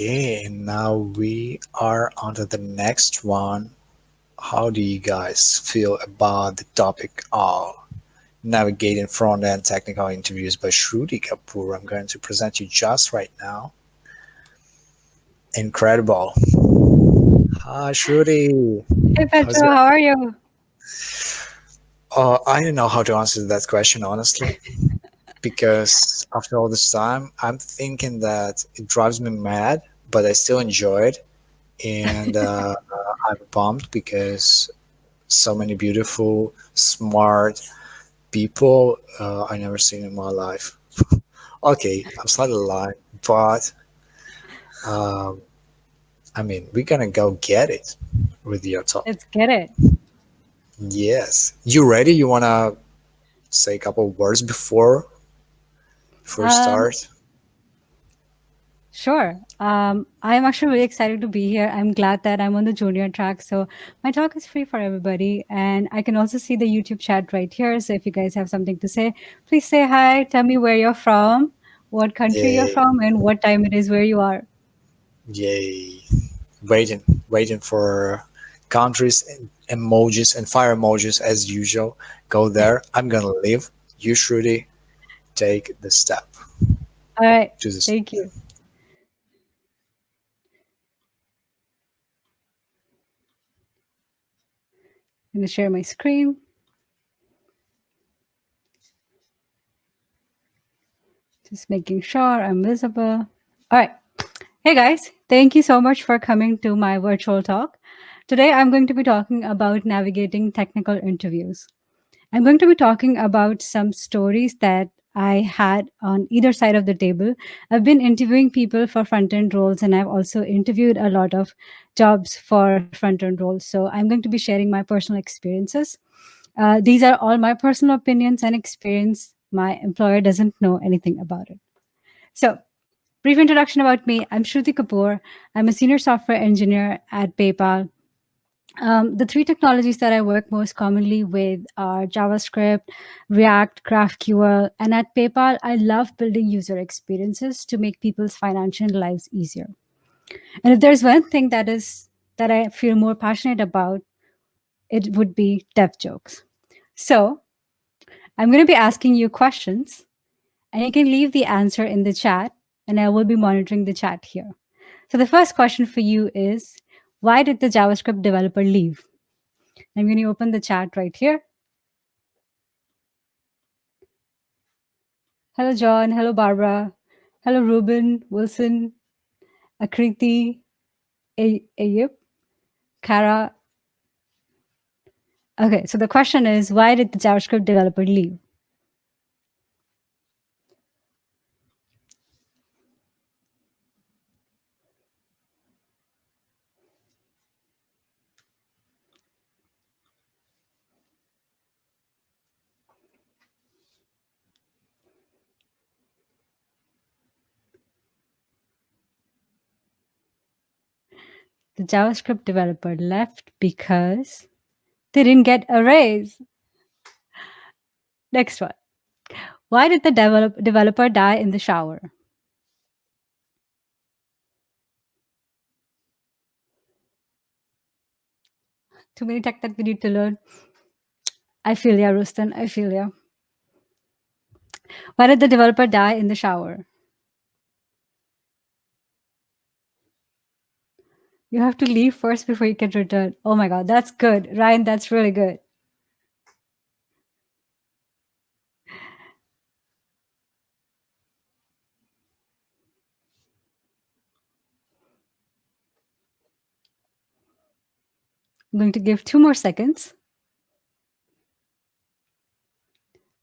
And now we are on to the next one. How do you guys feel about the topic of navigating front-end technical interviews by Shruti Kapoor? I'm going to present you just right now. Incredible. Hi, Shruti. Hey How's Petro, it? how are you? I don't know how to answer that question honestly, because after all this time, I'm thinking that it drives me mad, but I still enjoy it, and I'm pumped because so many beautiful, smart people I never seen in my life. Okay, I'm slightly lying, but um, I mean, we're gonna go get it with your topic. Let's get it. Yes, you ready? You wanna say a couple of words before we Um, start? sure. I'm actually really excited to be here. I'm glad that I'm on the junior track. So my talk is free for everybody. And I can also see the YouTube chat right here. So if you guys have something to say, please say hi. Tell me where you're from, what country you're Yay! from, and what time it is where you are. Yay! Waiting for countries and emojis and fire emojis as usual. Go there. I'm gonna leave. You, Shruti, take the step All right. to this. Thank you. I'm going to share my screen. Just making sure I'm visible. All right. Hey guys, thank you so much for coming to my virtual talk. Today I'm going to be talking about navigating technical interviews. I'm going to be talking about some stories that I had on either side of the table. I've been interviewing people for front end roles, and I've also interviewed a lot of jobs for front end roles. So I'm going to be sharing my personal experiences. These are all my personal opinions and experience. My employer doesn't know anything about it. So, brief introduction about me. I'm Shruti Kapoor. I'm a senior software engineer at PayPal. The three technologies that I work most commonly with are JavaScript, React, GraphQL, and at PayPal, I love building user experiences to make people's financial lives easier. And if there's one thing that I feel more passionate about, it would be dev jokes. So I'm going to be asking you questions, and you can leave the answer in the chat, and I will be monitoring the chat here. So the first question for you is, why did the JavaScript developer leave? I'm going to open the chat right here. Hello, John. Hello, Barbara. Hello, Ruben, Wilson, Akriti, Ayub, Kara. Okay, so the question is, why did the JavaScript developer leave? The JavaScript developer left because they didn't get a raise. Next one. Why did the developer die in the shower? Too many tech that we need to learn. I feel ya, Rustan. I feel ya. Why did the developer die in the shower? You have to leave first before you can return. Oh my god, that's good. Ryan, that's really good. I'm going to give 2 more seconds.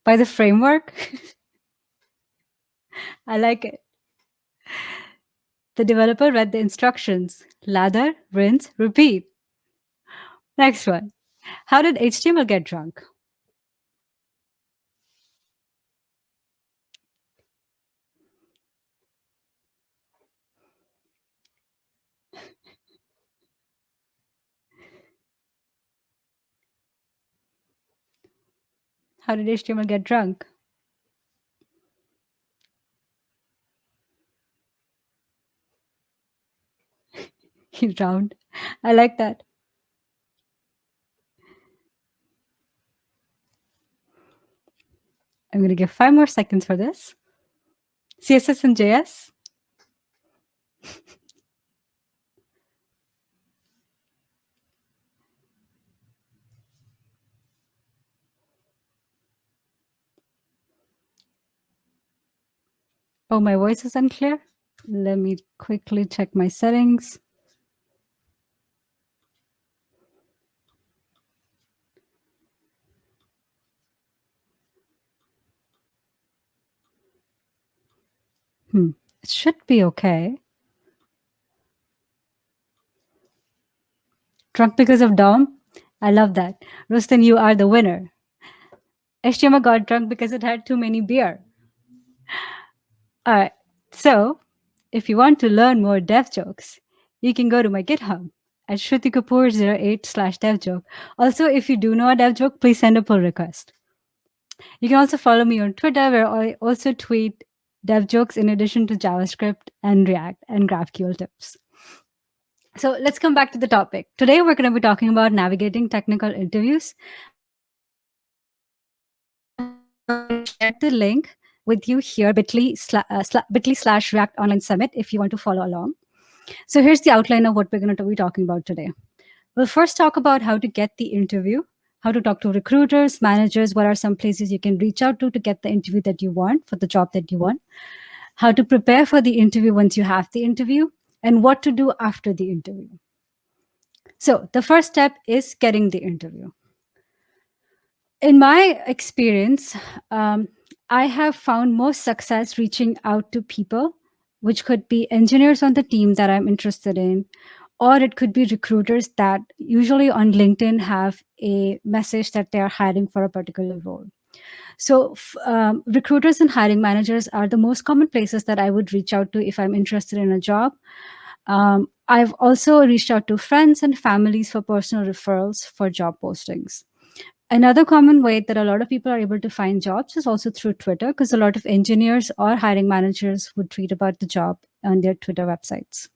By the framework, I like it. The developer read the instructions: lather, rinse, repeat. Next one. How did HTML get drunk? How did HTML get drunk? Round. I like that. I'm going to give 5 more seconds for this. CSS and JS. Oh, my voice is unclear. Let me quickly check my settings. It should be okay. Drunk because of Dom? I love that. Rustin, you are the winner. HTML got drunk because it had too many beer. All right. So, if you want to learn more dev jokes, you can go to my GitHub at Shruti Kapoor 08/dev joke. Also, if you do know a dev joke, please send a pull request. You can also follow me on Twitter, where I also tweet dev jokes in addition to JavaScript and React and GraphQL tips. So let's come back to the topic. Today, we're going to be talking about navigating technical interviews. Share the link with you here, bit.ly/React Online Summit, if you want to follow along. So here's the outline of what we're going to be talking about today. We'll first talk about how to get the interview, how to talk to recruiters, managers, what are some places you can reach out to get the interview that you want for the job that you want, how to prepare for the interview once you have the interview, and what to do after the interview. So the first step is getting the interview. In my experience, I have found most success reaching out to people, which could be engineers on the team that I'm interested in, or it could be recruiters that usually on LinkedIn have a message that they're hiring for a particular role. So recruiters and hiring managers are the most common places that I would reach out to if I'm interested in a job. I've also reached out to friends and families for personal referrals for job postings. Another common way that a lot of people are able to find jobs is also through Twitter, because a lot of engineers or hiring managers would tweet about the job on their Twitter websites.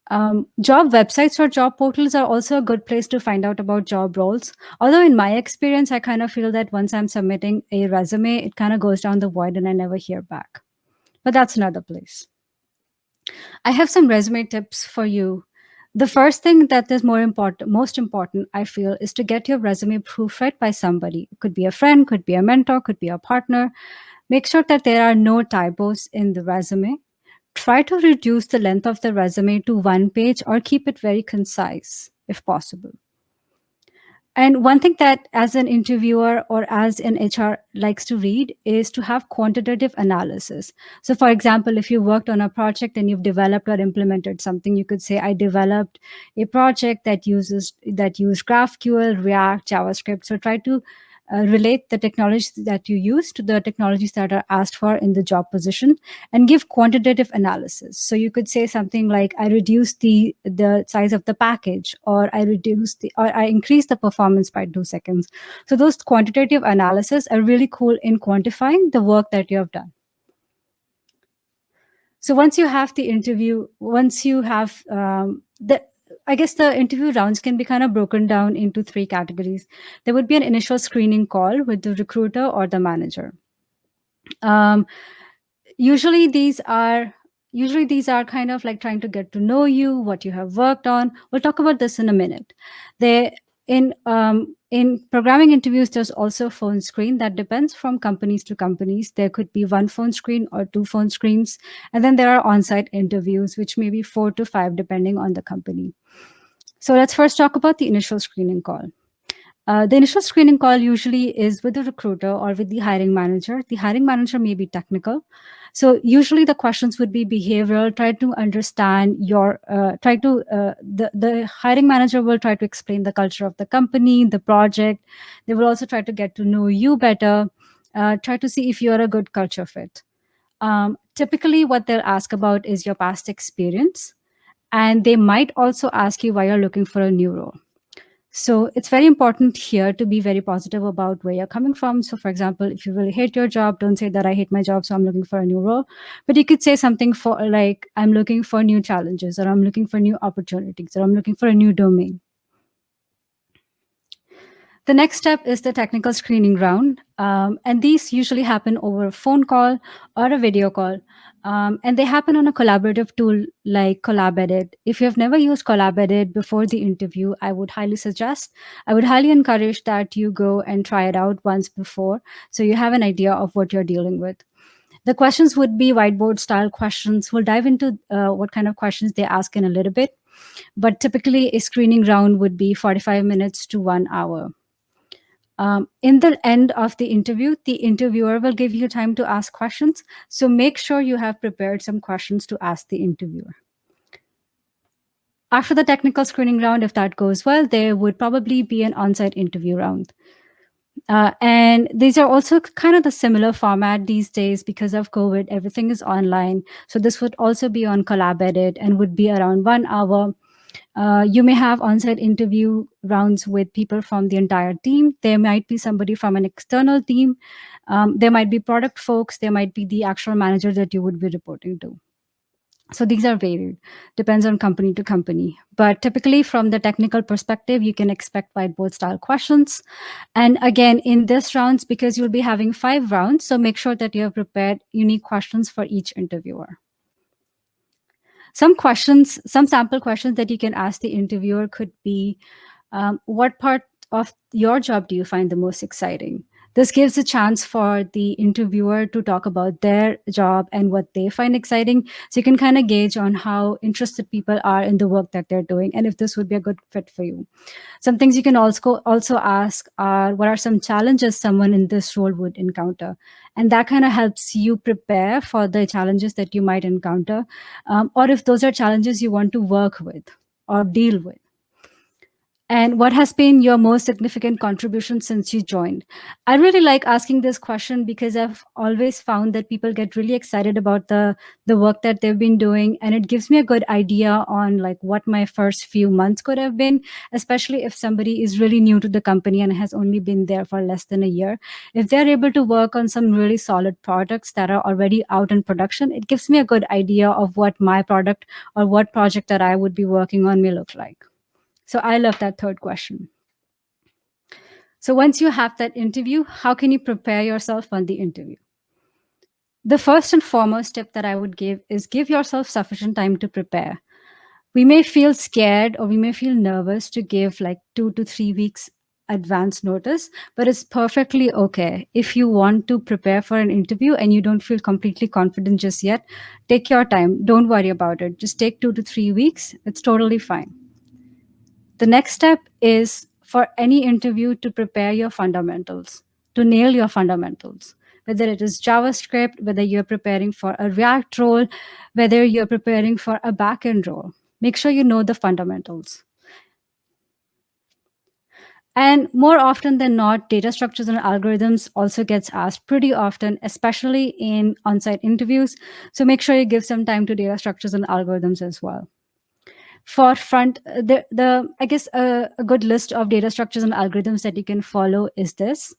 Job websites or job portals are also a good place to find out about job roles. Although in my experience, I kind of feel that once I'm submitting a resume, it kind of goes down the void and I never hear back. But that's another place. I have some resume tips for you. The first thing that is most important, I feel, is to get your resume proofread by somebody. It could be a friend, could be a mentor, could be a partner. Make sure that there are no typos in the resume. Try to reduce the length of the resume to 1 page or keep it very concise if possible. And one thing that as an interviewer or as an HR likes to read is to have quantitative analysis. So for example, if you worked on a project and you've developed or implemented something, you could say, I developed a project that used GraphQL, React, JavaScript. So try to relate the technologies that you use to the technologies that are asked for in the job position and give quantitative analysis. So you could say something like, I reduced the size of the package, or I increased the performance by 2 seconds. So those quantitative analysis are really cool in quantifying the work that you have done. So once you have the interview, once you have I guess the interview rounds can be kind of broken down into 3 categories. There would be an initial screening call with the recruiter or the manager. Usually these are kind of like trying to get to know you, what you have worked on. We'll talk about this in a minute. In programming interviews, there's also a phone screen that depends from companies to companies. There could be 1 phone screen or 2 phone screens. And then there are on-site interviews, which may be 4 to 5, depending on the company. So let's first talk about the initial screening call. The initial screening call usually is with the recruiter or with the hiring manager. The hiring manager may be technical. So usually the questions would be behavioral, try to understand the hiring manager will try to explain the culture of the company, the project. They will also try to get to know you better, try to see if you're a good culture fit. Typically what they'll ask about is your past experience, and they might also ask you why you're looking for a new role. So it's very important here to be very positive about where you're coming from. So, for example, if you really hate your job, don't say that I hate my job, so I'm looking for a new role. But you could say something for like, I'm looking for new challenges, or I'm looking for new opportunities, or I'm looking for a new domain. The next step is the technical screening round. And these usually happen over a phone call or a video call. And they happen on a collaborative tool like CollabEdit. If you have never used CollabEdit before the interview, I would highly encourage that you go and try it out once before so you have an idea of what you're dealing with. The questions would be whiteboard style questions. We'll dive into what kind of questions they ask in a little bit. But typically, a screening round would be 45 minutes to 1 hour. In the end of the interview, the interviewer will give you time to ask questions. So make sure you have prepared some questions to ask the interviewer. After the technical screening round, if that goes well, there would probably be an on site interview round. And these are also kind of the similar format these days because of COVID. Everything is online. So this would also be on CollabEdit and would be around 1 hour. You may have on-site interview rounds with people from the entire team. There might be somebody from an external team. There might be product folks. There might be the actual manager that you would be reporting to. So these are varied, depends on company to company. But typically, from the technical perspective, you can expect whiteboard style questions. And again, in this rounds, because you'll be having 5 rounds, so make sure that you have prepared unique questions for each interviewer. Some sample questions that you can ask the interviewer could be, what part of your job do you find the most exciting? This gives a chance for the interviewer to talk about their job and what they find exciting. So you can kind of gauge on how interested people are in the work that they're doing and if this would be a good fit for you. Some things you can also ask are, what are some challenges someone in this role would encounter? And that kind of helps you prepare for the challenges that you might encounter, or if those are challenges you want to work with or deal with. And what has been your most significant contribution since you joined? I really like asking this question because I've always found that people get really excited about the work that they've been doing, and it gives me a good idea on like what my first few months could have been, especially if somebody is really new to the company and has only been there for less than a year. If they're able to work on some really solid products that are already out in production, it gives me a good idea of what my product or what project that I would be working on may look like. So I love that third question. So once you have that interview, how can you prepare yourself on the interview? The first and foremost tip that I would give is give yourself sufficient time to prepare. We may feel scared or we may feel nervous to give like 2 to 3 weeks advance notice, but it's perfectly okay. If you want to prepare for an interview and you don't feel completely confident just yet, take your time. Don't worry about it. Just take 2 to 3 weeks. It's totally fine. The next step is for any interview to prepare your fundamentals, to nail your fundamentals. Whether it is JavaScript, whether you're preparing for a React role, whether you're preparing for a backend role, make sure you know the fundamentals. And more often than not, data structures and algorithms also gets asked pretty often, especially in on-site interviews. So make sure you give some time to data structures and algorithms as well. For front, the I guess a good list of data structures and algorithms that you can follow is this: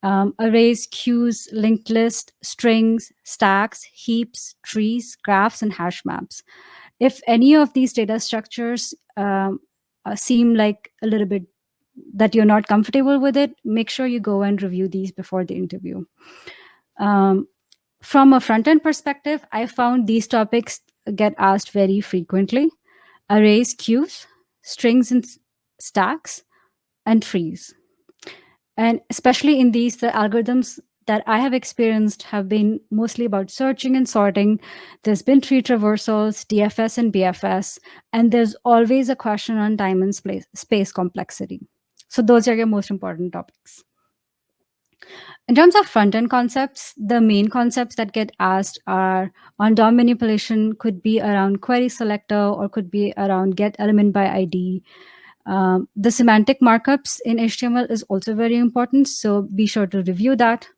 arrays, queues, linked list, strings, stacks, heaps, trees, graphs, and hash maps. If any of these data structures seem like a little bit that you're not comfortable with it, make sure you go and review these before the interview. From a front end perspective, I found these topics get asked very frequently: arrays, queues, strings and stacks, and trees. And especially in these, the algorithms that I have experienced have been mostly about searching and sorting. There's been tree traversals, DFS and BFS, and there's always a question on time and space complexity. So those are your most important topics. In terms of front-end concepts, the main concepts that get asked are on DOM manipulation, could be around query selector or could be around get element by ID. The semantic markups in HTML is also very important, so be sure to review that.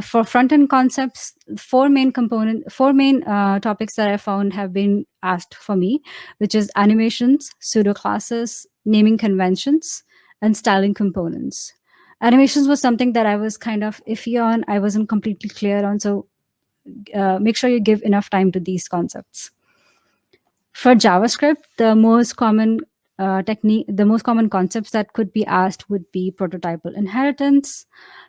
For front-end concepts, four main topics that I found have been asked for me, which is animations, pseudo classes, naming conventions, and styling components. Animations was something that I was kind of iffy on. I wasn't completely clear on. So make sure you give enough time to these concepts. For JavaScript, the most common concepts that could be asked would be prototypal inheritance,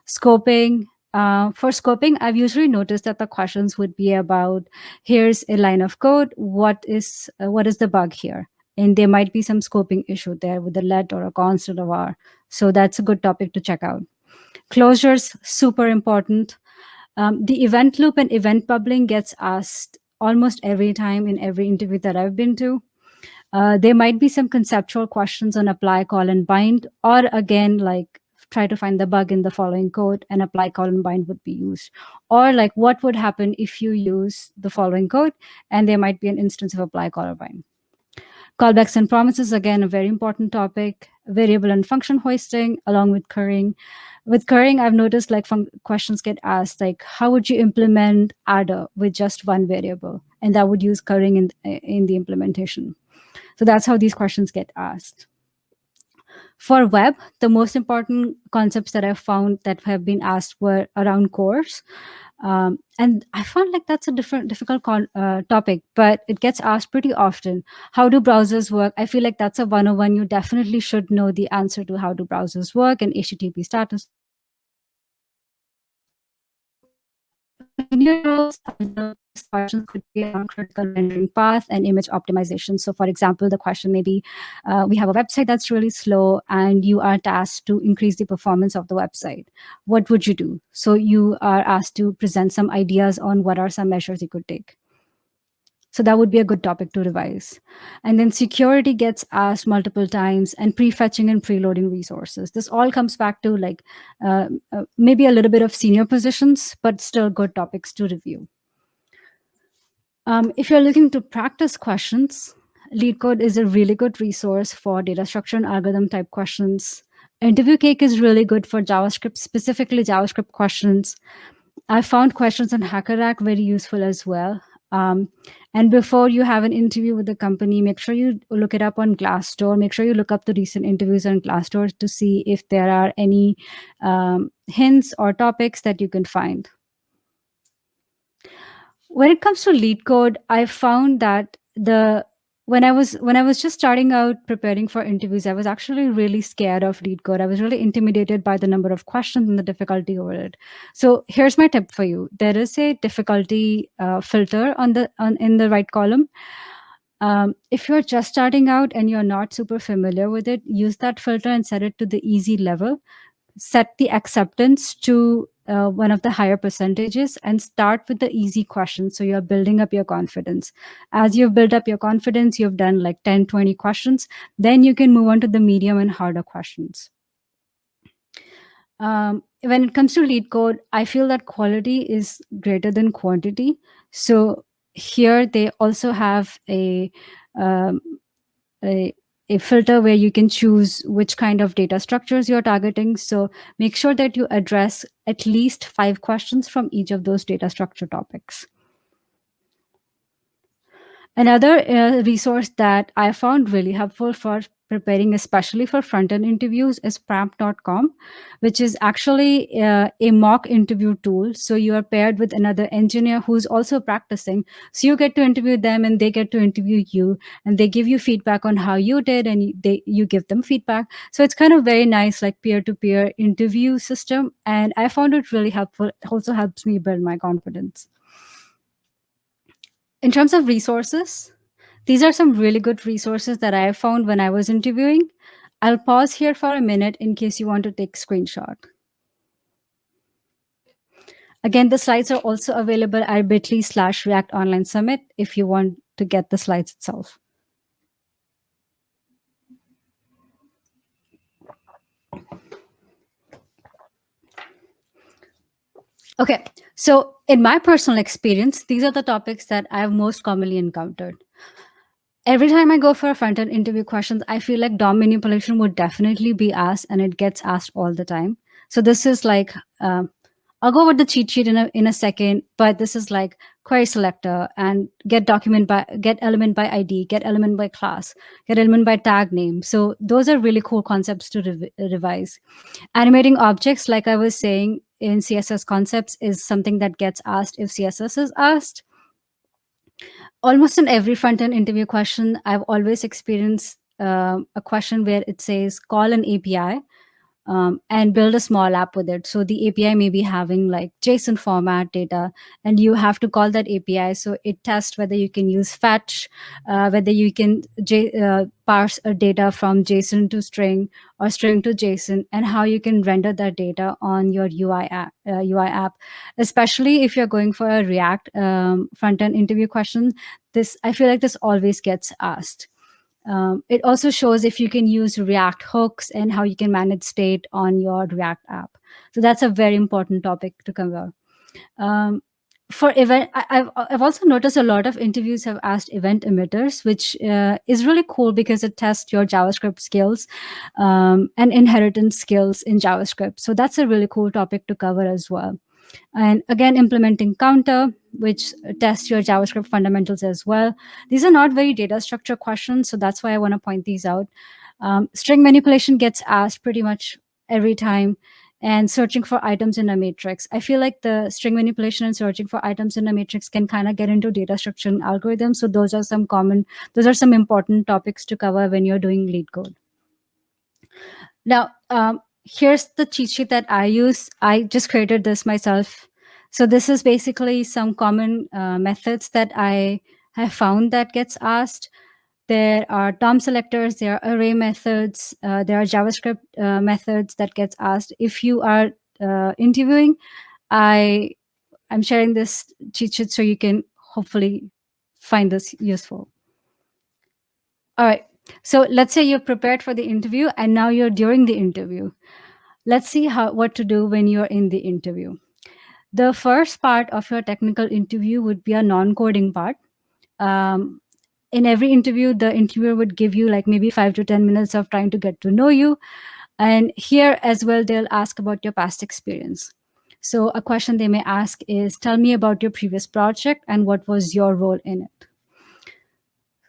scoping. For scoping, I've usually noticed that the questions would be about, here's a line of code, what is the bug here? And there might be some scoping issue there with a let or a constant of R. So that's a good topic to check out. Closures, super important. The event loop and event bubbling gets asked almost every time in every interview that I've been to. There might be some conceptual questions on apply, call, and bind, or again, like try to find the bug in the following code and apply, call, and bind would be used. Or like what would happen if you use the following code and there might be an instance of apply, call, or bind. Callbacks and promises, again, a very important topic. Variable and function hoisting, along with currying. With currying, I've noticed like questions get asked, like, how would you implement adder with just one variable? And that would use currying in the implementation. So that's how these questions get asked. For web, the most important concepts that I've found that have been asked were around cores. And I found like that's a difficult topic, but it gets asked pretty often. How do browsers work? I feel like that's a 101. You definitely should know the answer to how do browsers work and HTTP status. For linear roles, the questions could be around critical rendering path and image optimization. So, for example, the question may be, we have a website that's really slow and you are tasked to increase the performance of the website. What would you do? So you are asked to present some ideas on what are some measures you could take. So that would be a good topic to revise. And then security gets asked multiple times, and prefetching and preloading resources. This all comes back to like maybe a little bit of senior positions, but still good topics to review. If you're looking to practice questions, LeetCode is a really good resource for data structure and algorithm type questions. Interview Cake is really good for JavaScript, specifically JavaScript questions. I found questions on HackerRack very useful as well. And before you have an interview with the company, make sure you look it up on Glassdoor. Make sure you look up the recent interviews on Glassdoor to see if there are any hints or topics that you can find. When it comes to LeetCode, I found that when I was just starting out preparing for interviews, I was actually really scared of LeetCode. I was really intimidated by the number of questions and the difficulty over it. So here's my tip for you: there is a difficulty filter in the right column. If you're just starting out and you're not super familiar with it, use that filter and set it to the easy level. Set the acceptance to one of the higher percentages and start with the easy questions. So you're building up your confidence. As you've built up your confidence, you've done like 10, 20 questions, then you can move on to the medium and harder questions. When it comes to LeetCode, I feel that quality is greater than quantity. So here they also have um, a filter where you can choose which kind of data structures you're targeting. So make sure that you address at least 5 questions from each of those data structure topics. Another resource that I found really helpful for preparing, especially for front-end interviews, is Pramp.com, which is actually a mock interview tool. So you are paired with another engineer who's also practicing. So you get to interview them and they get to interview you, and they give you feedback on how you did, and you give them feedback. So it's kind of very nice, like peer-to-peer interview system. And I found it really helpful. It also helps me build my confidence. In terms of resources, these are some really good resources that I found when I was interviewing. I'll pause here for a minute in case you want to take a screenshot. Again, the slides are also available at bit.ly/React Online Summit if you want to get the slides itself. Okay, so in my personal experience, these are the topics that I've most commonly encountered. Every time I go for a front-end interview questions, I feel like DOM manipulation would definitely be asked, and it gets asked all the time. So this is like I'll go with the cheat sheet in a second, but this is like query selector and get element by ID, get element by class, get element by tag name. So those are really cool concepts to revise. Animating objects, like I was saying in CSS concepts, is something that gets asked if CSS is asked. Almost in every front end interview question, I've always experienced a question where it says call an API and build a small app with it. So the API may be having like JSON format data, and you have to call that API. So it tests whether you can use fetch, whether you can parse a data from JSON to string or string to JSON, and how you can render that data on your UI app. Especially if you're going for a React front end interview question, this I feel like this always gets asked. It also shows if you can use React hooks and how you can manage state on your React app. So that's a very important topic to cover. Um, for event, I've also noticed a lot of interviews have asked event emitters, which is really cool because it tests your JavaScript skills and inheritance skills in JavaScript. So that's a really cool topic to cover as well. And again, implementing counter, which tests your JavaScript fundamentals as well. These are not very data structure questions, so that's why I want to point these out. String manipulation gets asked pretty much every time, and searching for items in a matrix. I feel like the string manipulation and searching for items in a matrix can kind of get into data structure and algorithms. So those are some important topics to cover when you're doing lead code. Now, here's the cheat sheet that I use. I just created this myself. So this is basically some common methods that I have found that gets asked. There are DOM selectors, there are array methods, there are JavaScript methods that gets asked. If you are interviewing, I'm sharing this cheat sheet so you can hopefully find this useful. All right. So let's say you're prepared for the interview and now you're during the interview. Let's see what to do when you're in the interview. The first part of your technical interview would be a non-coding part. In every interview, the interviewer would give you like maybe 5 to 10 minutes of trying to get to know you. And here as well, they'll ask about your past experience. So a question they may ask is, tell me about your previous project and what was your role in it.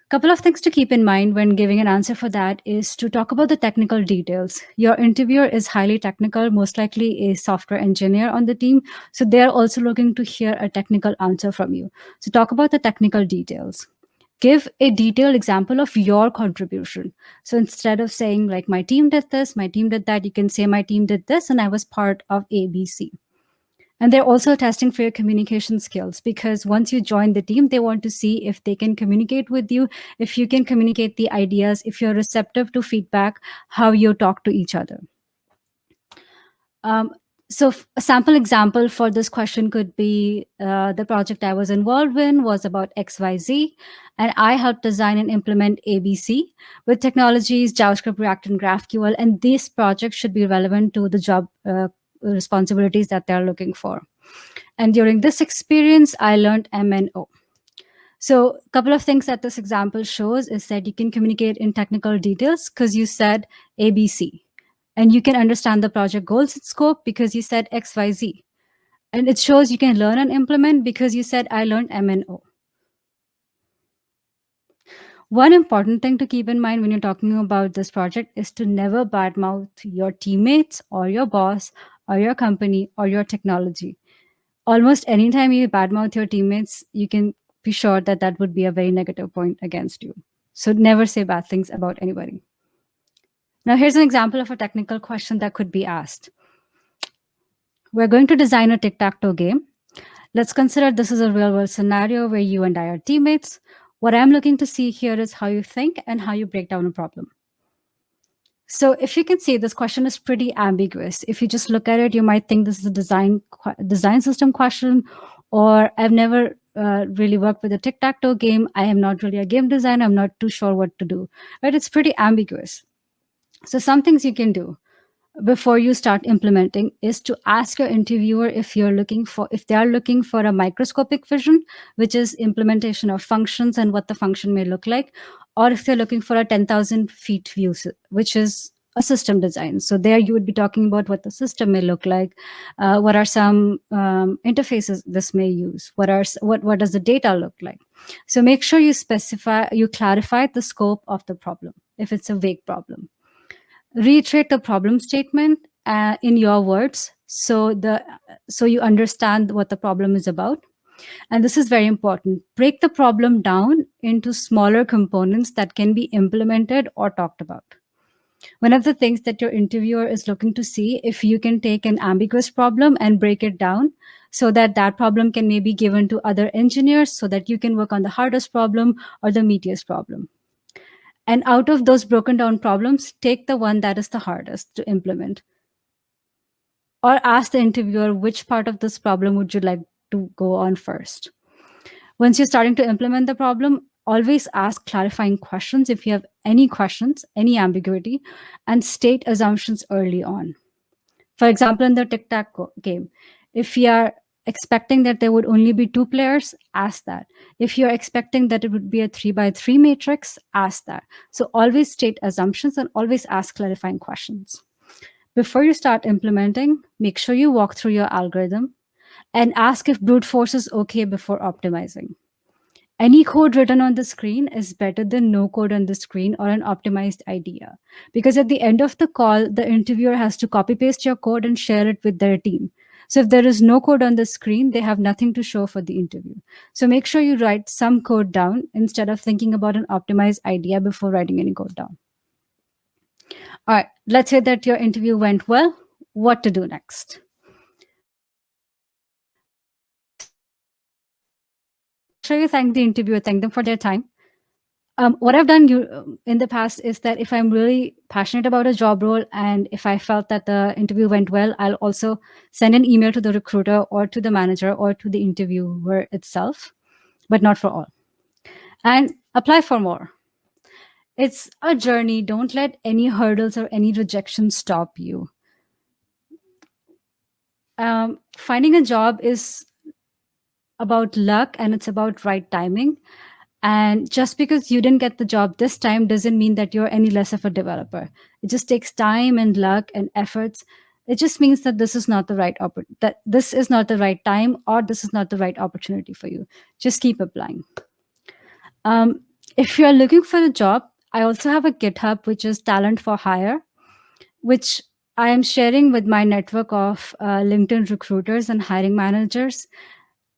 Couple of things to keep in mind when giving an answer for that is to talk about the technical details. Your interviewer is highly technical, most likely a software engineer on the team. So they're also looking to hear a technical answer from you. So talk about the technical details. Give a detailed example of your contribution. So instead of saying like my team did this, my team did that, you can say my team did this and I was part of ABC. And they're also testing for your communication skills because once you join the team, they want to see if they can communicate with you, if you can communicate the ideas, if you're receptive to feedback, how you talk to each other. So a sample example for this question could be the project I was involved in was about XYZ, and I helped design and implement ABC with technologies, JavaScript, React, and GraphQL. And this project should be relevant to the job responsibilities that they're looking for. And during this experience, I learned MNO. So a couple of things that this example shows is that you can communicate in technical details because you said ABC. And you can understand the project goals and scope because you said XYZ. And it shows you can learn and implement because you said I learned MNO. One important thing to keep in mind when you're talking about this project is to never badmouth your teammates or your boss or your company or your technology. Almost anytime you badmouth your teammates, you can be sure that that would be a very negative point against you. So never say bad things about anybody. Now, here's an example of a technical question that could be asked. We're going to design a tic-tac-toe game. Let's consider this is a real-world scenario where you and I are teammates. What I'm looking to see here is how you think and how you break down a problem. So if you can see, this question is pretty ambiguous. If you just look at it, you might think this is a design system question, or I've never really worked with a tic-tac-toe game. I am not really a game designer. I'm not too sure what to do. Right? It's pretty ambiguous. So some things you can do before you start implementing is to ask your interviewer if they are looking for a microscopic vision, which is implementation of functions and what the function may look like, or if they're looking for a 10,000 feet view, which is a system design. So there you would be talking about what the system may look like, what are some interfaces this may use, what does the data look like. So make sure you clarify the scope of the problem if it's a vague problem. Reiterate the problem statement in your words, so you understand what the problem is about. And this is very important. Break the problem down into smaller components that can be implemented or talked about. One of the things that your interviewer is looking to see if you can take an ambiguous problem and break it down so that that problem can maybe given to other engineers so that you can work on the hardest problem or the meatiest problem. And out of those broken down problems, take the one that is the hardest to implement, or ask the interviewer which part of this problem would you like to go on first. Once you're starting to implement the problem, always ask clarifying questions if you have any questions, any ambiguity, and state assumptions early on. For example, in the tic tac game, if you are expecting that there would only be two players, ask that. If you're expecting that it would be a 3 by 3 matrix, ask that. So always state assumptions and always ask clarifying questions. Before you start implementing, make sure you walk through your algorithm and ask if brute force is okay before optimizing. Any code written on the screen is better than no code on the screen or an optimized idea. Because at the end of the call, the interviewer has to copy paste your code and share it with their team. So if there is no code on the screen, they have nothing to show for the interview. So make sure you write some code down instead of thinking about an optimized idea before writing any code down. All right, let's say that your interview went well. What to do next? Make sure you thank the interviewer, thank them for their time. What I've done in the past is that if I'm really passionate about a job role and if I felt that the interview went well, I'll also send an email to the recruiter or to the manager or to the interviewer itself, but not for all. And apply for more. It's a journey. Don't let any hurdles or any rejection stop you. Finding a job is about luck and it's about right timing. And just because you didn't get the job this time doesn't mean that you're any less of a developer. It just takes time and luck and efforts. It just means that this is not the that this is not the right time or this is not the right opportunity for you. Just keep applying. If you're looking for a job, I also have a GitHub which is Talent for Hire, which I am sharing with my network of LinkedIn recruiters and hiring managers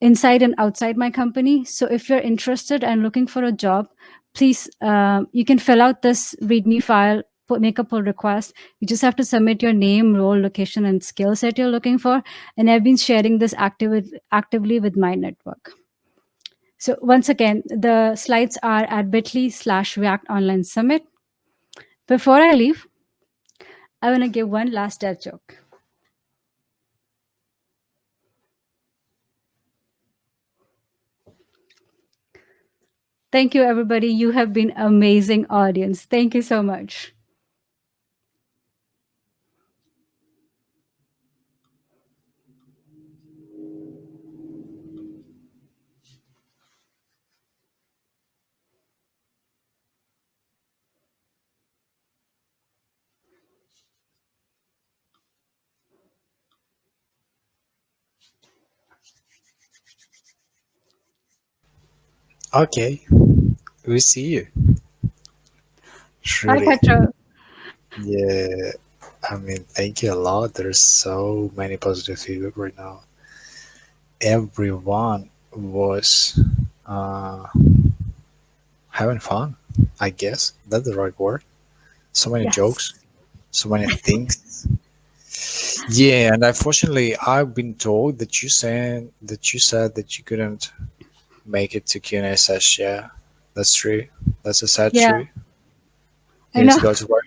inside and outside my company. So if you're interested and looking for a job, please, you can fill out this README file, make a pull request. You just have to submit your name, role, location, and skill set you're looking for. And I've been sharing this actively with my network. So once again, the slides are at bit.ly/React Online Summit. Before I leave, I want to give one last dead joke. Thank you, everybody. You have been amazing audience. Thank you so much. Okay, we see you, Hi, Shruti. Petra. Yeah, I mean, thank you a lot. There's so many positive feedback right now. Everyone was uh, having fun, I guess. That's the right word. So many Yes. jokes, so many things. Yeah, and unfortunately, I've been told that you said that you couldn't make it to Q&A session. Yeah, that's true. That's a sad Yeah, truth. You I need know. to go to work.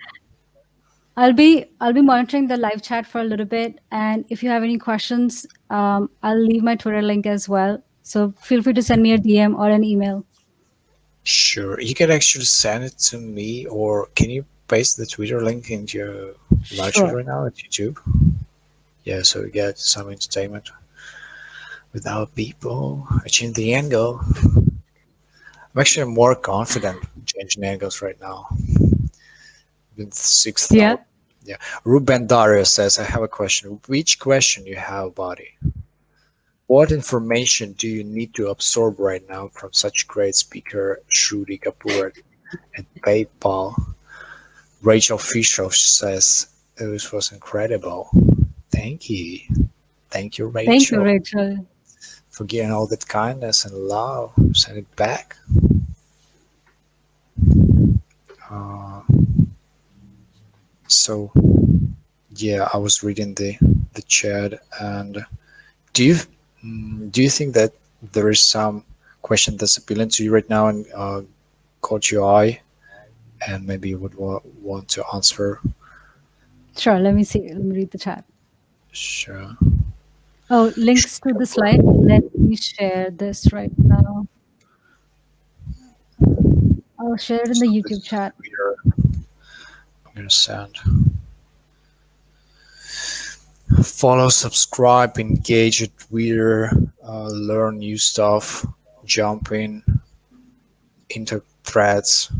I'll be monitoring the live chat for a little bit, and if you have any questions, I'll leave my Twitter link as well. So feel free to send me a DM or an email. Sure, you can actually send it to me, or can you paste the Twitter link into your live chat Sure. right now at YouTube? Yeah, so we get some entertainment without people changing the angle. I'm actually more confident changing angles right now with sixth Yeah. thought. Yeah. Ruben Dario says, I have a question. Which question you have, buddy? What information do you need to absorb right now from such great speaker Shruti Kapoor at PayPal? Rachel Fisher says, it was incredible. Thank you. Thank you, Thank you, Rachel, Rachel. for giving all that kindness and love. Send it back. Uh, so yeah, I was reading the chat, and do you do you think that there is some question that's appealing to you right now and caught your eye, and maybe you would want to answer? Sure, let me see. Let me read the chat. Sure. Oh, links to the slide. Let me share this right now. I'll share it in the So YouTube this chat. Twitter, I'm gonna send. Follow, subscribe, engage at Twitter, learn new stuff, jump in into threads,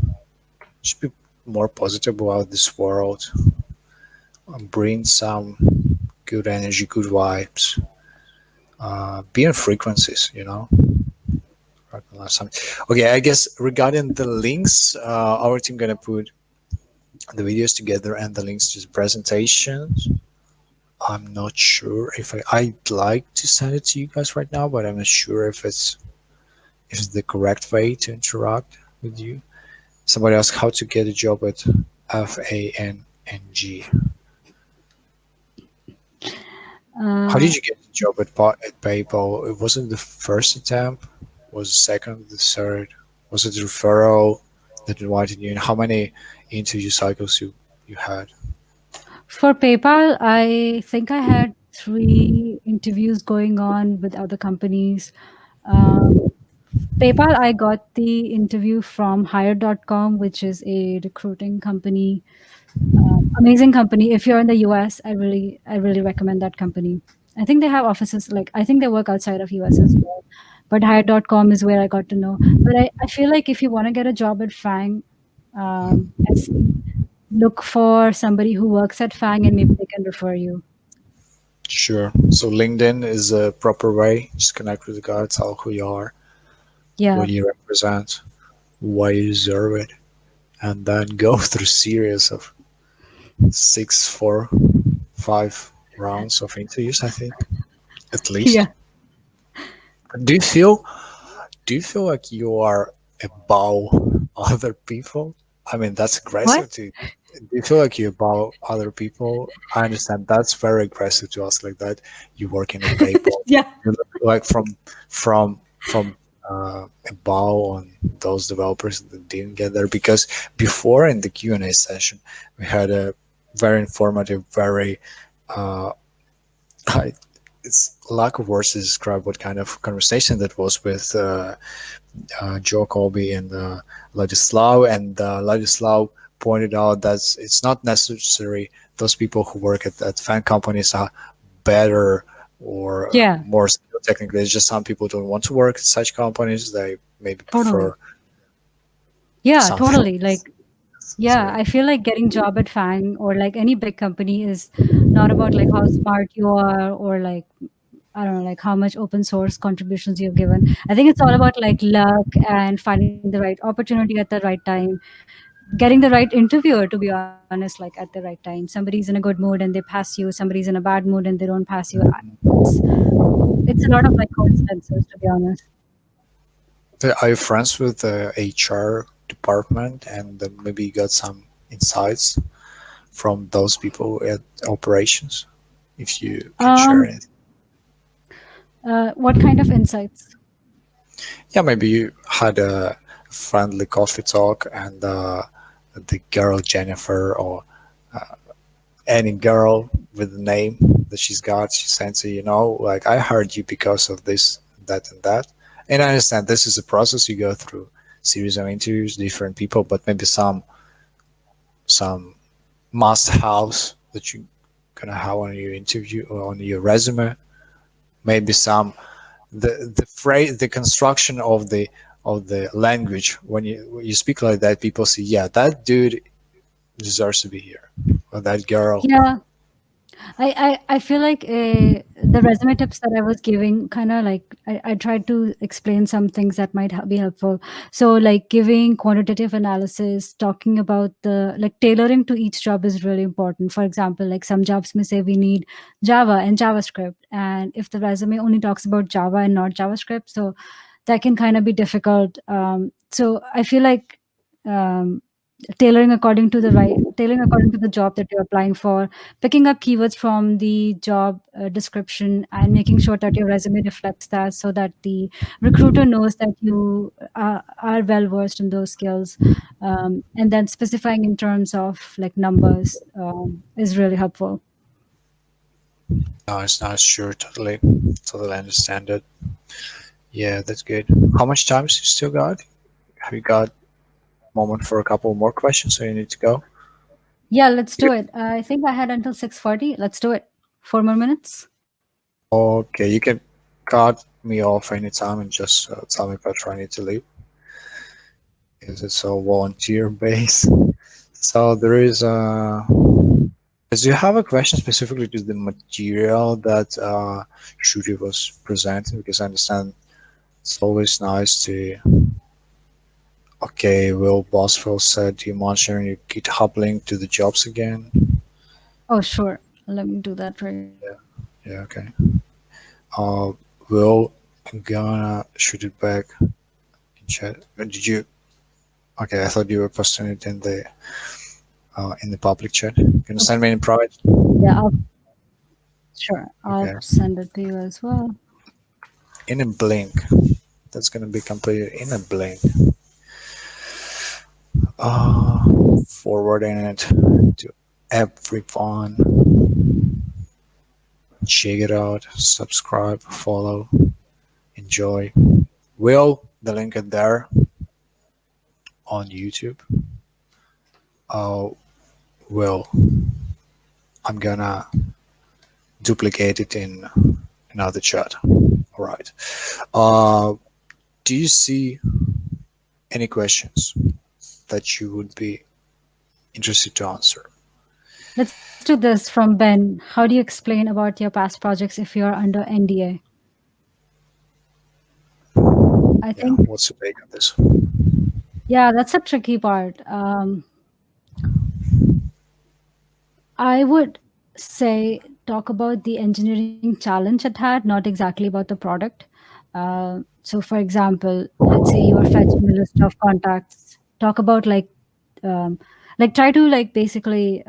just be more positive about this world, bring some good energy, good vibes, be in frequencies, you know. Okay, I guess regarding the links, our team gonna put the videos together and the links to the presentations. I'm not sure if I'd like to send it to you guys right now, but I'm not sure if it's the correct way to interact with you. Somebody asked how to get a job at FANNG. How Uh, did you get the job at PayPal? It wasn't the first attempt, was the second, the third? Was it the referral that invited you? And how many interview cycles you had? for PayPal, I think I had 3 interviews going on with other companies. Um, PayPal, I got the interview from Hire.com, which is a recruiting company. Amazing company. If you're in the US, I really recommend that company. I think they have offices, like I think they work outside of US as well. But Hire.com is where I got to know. But I feel like if you want to get a job at FANG, SC, look for somebody who works at FANG and maybe they can refer you. Sure. So LinkedIn is a proper way. Just connect with the guy, tell who you are, Yeah, what you represent, why you deserve it, and then go through series of 6, 4, 5 rounds of interviews, I think, at least. yeah. Do you feel do you feel like you are above other people? I mean, that's What? aggressive to. Do you feel like you're above other people? I understand that's very aggressive to ask like that. You working at PayPal, Yeah. you look like from above on those developers that didn't get there because before in the Q&A session we had a very informative, very uh, I, it's lack of words to describe what kind of conversation that was with Joe Colby and Ladislav, and Ladislav pointed out that it's not necessary those people who work at fan companies are better or Yeah, more skilled technically. It's just some people don't want to work at such companies. They maybe totally. prefer Yeah, something totally. else. Like, yeah, So I feel like getting job at FANG or like any big company is not about like how smart you are or like I don't know, like how much open source contributions you've given. I think it's all about like luck and finding the right opportunity at the right time, getting the right interviewer, to be honest, like at the right time. Somebody's in a good mood and they pass you, somebody's in a bad mood and they don't pass you. It's a lot of like coincidences, to be honest. are you friends with the HR department and maybe you got some insights from those people at operations, if you can share Um, it? what kind of insights? Yeah, maybe you had a friendly coffee talk and the girl Jennifer or any girl with a name that she's got, she sends you, like I heard you because of this, that, and that. And I understand this is a process you go through, series of interviews, different people, but maybe some must haves that you gonna have on your interview or on your resume. Maybe some the phrase, the construction of the language when you speak like that, people say, yeah, that dude deserves to be here. that girl. Yeah, I feel like the resume tips that I was giving kind of like I tried to explain some things that might be helpful. So like giving quantitative analysis, talking about the like tailoring to each job is really important. For example, like some jobs may say we need Java and JavaScript, and if the resume only talks about Java and not JavaScript, so that can kind of be difficult. So I feel like um, tailoring according to the job that you're applying for, picking up keywords from the job description and making sure that your resume reflects that so that the recruiter knows that you are well versed in those skills, and then specifying in terms of like numbers is really helpful. Nice, nice, sure, totally, totally understand it. Yeah, that's good. How much time you still got? Have you got moment for a couple more questions, so you need to go? Yeah, let's You do can, it. I think I had until 6:40. Let's do it. 4 more minutes. okay, you can cut me off anytime and just tell me if I try need to leave. Because it's all volunteer based. So there is do you have a question specifically to the material that Shruti was presenting? Because I understand it's always nice to. Okay, Will Boswell said, "Do you mind sharing your GitHub link to the jobs again?" Oh, sure. Let me do that right now. Yeah, yeah, okay. Uh, Will, I'm gonna shoot it back in chat. Did you? Okay, I thought you were posting it in the public chat. Can you send me in private? Yeah, sure. I'll Okay, send it to you as well. in a blink. That's gonna be completed in a blink. Uh, Forwarding it to everyone. Check it out. Subscribe, follow, enjoy. Will the link is there on YouTube? Oh, well, I'm gonna duplicate it in another chat. All right. Uh, do you see any questions that you would be interested to answer? Let's do this from Ben. How do you explain about your past projects if you're under NDA? I Yeah. think, What's your take on this? yeah, that's a tricky part. I would say talk about the engineering challenge it had, not exactly about the product. So, for example, let's say you are fetching a list of contacts. Talk about like try to like basically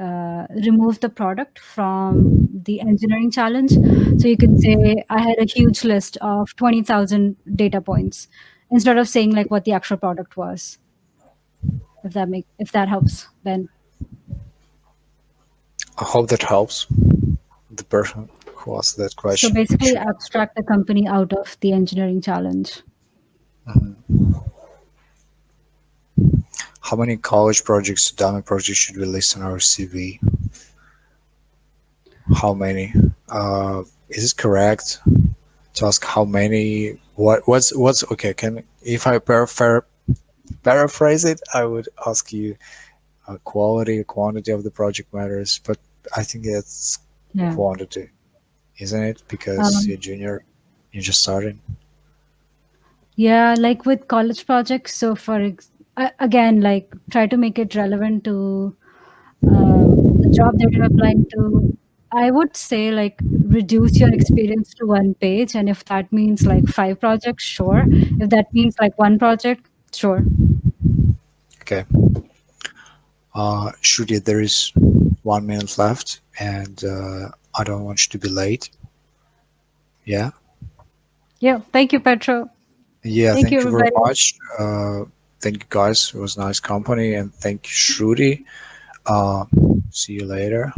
remove the product from the engineering challenge. So you can say I had a huge list of 20,000 data points instead of saying like what the actual product was. If that helps, Ben. I hope that helps the person who asked that So question. basically, Should abstract the company out of the engineering challenge. Mhm. How many college projects, diamond projects should we list on our CV? How many? Is it correct to ask how many? What's okay? Can if I paraphrase it, I would ask you quality, quantity of the project matters, but I think it's Yeah. quantity, isn't it? Because Um, you're junior, you're just starting. yeah, like with college projects. So again, like try to make it relevant to the job that you're applying to. I would say like reduce your experience to one page, and if that means like 5 projects, sure. If that means like one project, sure. Okay. Shruti, there is 1 minute left, and I don't want you to be late. Yeah. Yeah. Thank you, Petro. Yeah. Thank you, Thank you very everybody. much. Thank you, guys. It was nice company, and thank you, Shruti. Uh, See you later.